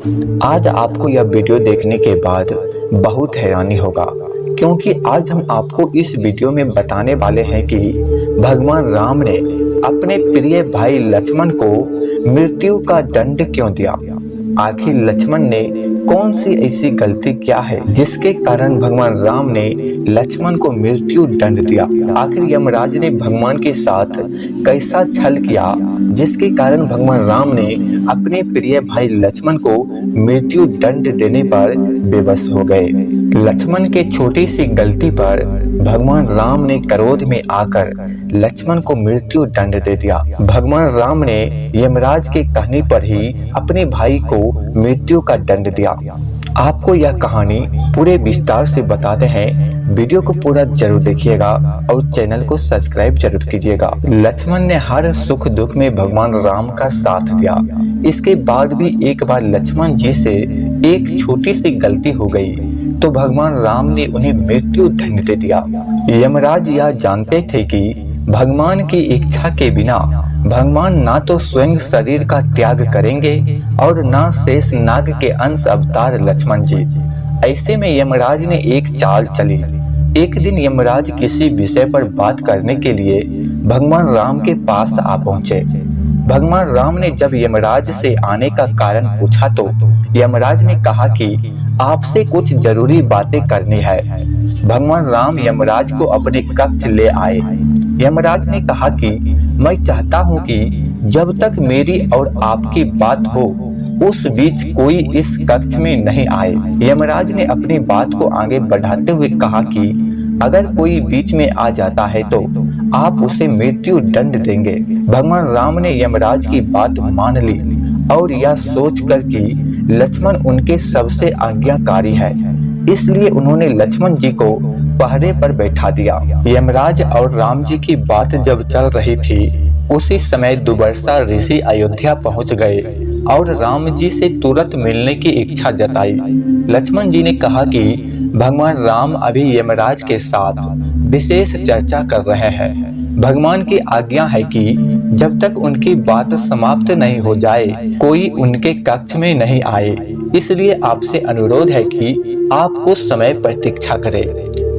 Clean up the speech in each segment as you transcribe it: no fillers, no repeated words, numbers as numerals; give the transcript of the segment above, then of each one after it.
आज आपको यह वीडियो देखने के बाद बहुत हैरानी होगा, क्योंकि आज हम आपको इस वीडियो में बताने वाले हैं कि भगवान राम ने अपने प्रिय भाई लक्ष्मण को मृत्यु का दंड क्यों दिया। आखिर लक्ष्मण ने कौन सी ऐसी गलती क्या है जिसके कारण भगवान राम ने लक्ष्मण को मृत्यु दंड दिया। आखिर यमराज ने भगवान के साथ कैसा छल किया जिसके कारण भगवान राम ने अपने प्रिय भाई लक्ष्मण को मृत्यु दंड देने पर बेबस हो गए। लक्ष्मण के छोटी सी गलती पर भगवान राम ने क्रोध में आकर लक्ष्मण को मृत्यु दंड दे दिया। भगवान राम ने यमराज के कहने पर ही अपने भाई को मृत्यु का दंड दिया। आपको यह कहानी पूरे विस्तार से बताते हैं, वीडियो को पूरा जरूर देखिएगा और चैनल को सब्सक्राइब जरूर कीजिएगा। लक्ष्मण ने हर सुख दुख में भगवान राम का साथ दिया। इसके बाद भी एक बार लक्ष्मण जी से एक छोटी सी गलती हो गई तो भगवान राम ने उन्हें मृत्यु दंड दे दिया। यमराज यह जानते थे कि भगवान की इच्छा के बिना भगवान ना तो स्वयं शरीर का त्याग करेंगे और ना शेष नाग के अंश अवतार लक्ष्मण जी। ऐसे में यमराज ने एक चाल चली। एक दिन यमराज किसी विषय पर बात करने के लिए भगवान राम के पास आ पहुंचे। भगवान राम ने जब यमराज से आने का कारण पूछा तो यमराज ने कहा कि आपसे कुछ जरूरी बातें करनी है। भगवान राम यमराज को अपने कक्ष ले आए। यमराज ने कहा कि मैं चाहता हूं कि जब तक मेरी और आपकी बात हो उस बीच कोई इस कक्ष में नहीं आए। यमराज ने अपनी बात को आगे बढ़ाते हुए कहा कि अगर कोई बीच में आ जाता है तो आप उसे मृत्यु दंड देंगे। भगवान राम ने यमराज की बात मान ली और यह सोचकर कि लक्ष्मण उनके सबसे आज्ञाकारी है, इसलिए उन्होंने लक्ष्मण जी को पहरे पर बैठा दिया। यमराज और राम जी की बात जब चल रही थी उसी समय दुर्वासा ऋषि अयोध्या पहुंच गए और राम जी से तुरंत मिलने की इच्छा जताई। लक्ष्मण जी ने कहा कि भगवान राम अभी यमराज के साथ विशेष चर्चा कर रहे हैं। भगवान की आज्ञा है कि जब तक उनकी बात समाप्त नहीं हो जाए कोई उनके कक्ष में नहीं आए, इसलिए आपसे अनुरोध है कि आप कुछ समय प्रतीक्षा करें।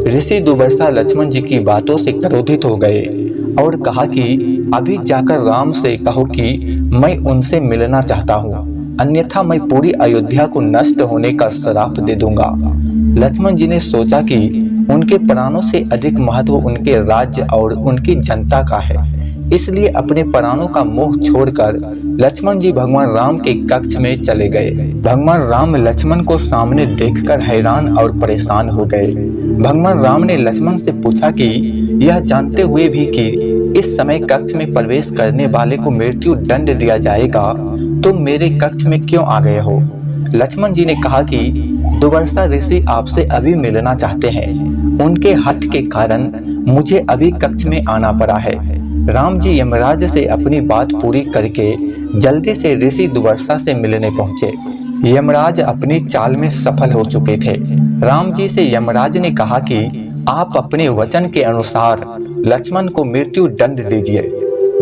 ऋषि दुर्वासा लक्ष्मण जी की बातों से क्रोधित हो गए और कहा कि अभी जाकर राम से कहो कि मैं उनसे मिलना चाहता हूँ, अन्यथा मैं पूरी अयोध्या को नष्ट होने का श्राप दे दूंगा। लक्ष्मण जी ने सोचा कि उनके प्राणों से अधिक महत्व उनके राज्य और उनकी जनता का है, इसलिए अपने प्राणों का मोह छोड़कर लक्ष्मण जी भगवान राम के कक्ष में चले गए। भगवान राम लक्ष्मण को सामने देखकर हैरान और परेशान हो गए। भगवान राम ने लक्ष्मण से पूछा कि यह जानते हुए भी कि इस समय कक्ष में प्रवेश करने वाले को मृत्यु दंड दिया जाएगा, तुम मेरे कक्ष में क्यों आ गए हो। लक्ष्मण जी ने कहा कि दुर्वासा ऋषि आपसे अभी मिलना चाहते हैं, उनके हठ के कारण मुझे अभी कक्ष में आना पड़ा है। राम जी यमराज से अपनी बात पूरी करके जल्दी से ऋषि दुर्वासा से मिलने पहुंचे। यमराज अपनी चाल में सफल हो चुके थे। राम जी से यमराज ने कहा कि आप अपने वचन के अनुसार लक्ष्मण को मृत्यु दंड दीजिए।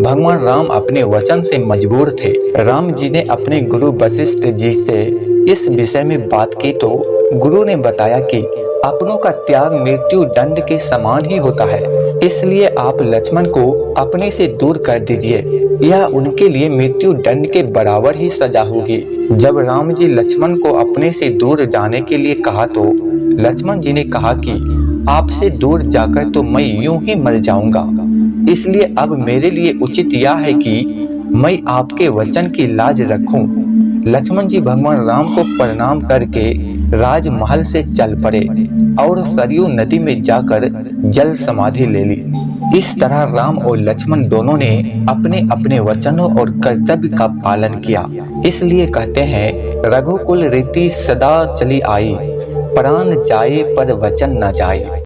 भगवान राम अपने वचन से मजबूर थे। राम जी ने अपने गुरु वशिष्ठ जी से इस विषय में बात की तो गुरु ने बताया कि अपनों का त्याग मृत्यु दंड के समान ही होता है, इसलिए आप लक्ष्मण को अपने से दूर कर दीजिए, यह उनके लिए मृत्यु दंड के बराबर ही सजा होगी। जब राम जी लक्ष्मण को अपने से दूर जाने के लिए कहा तो लक्ष्मण जी ने कहा कि आपसे दूर जाकर तो मैं यूं ही मर जाऊंगा, इसलिए अब मेरे लिए उचित यह है कि मैं आपके वचन की लाज रखूं। लक्ष्मण जी भगवान राम को प्रणाम करके राजमहल से चल पड़े और सरयू नदी में जाकर जल समाधि ले ली। इस तरह राम और लक्ष्मण दोनों ने अपने अपने वचनों और कर्तव्य का पालन किया। इसलिए कहते हैं रघुकुल रीति सदा चली आई, प्राण जाए पर वचन न जाए।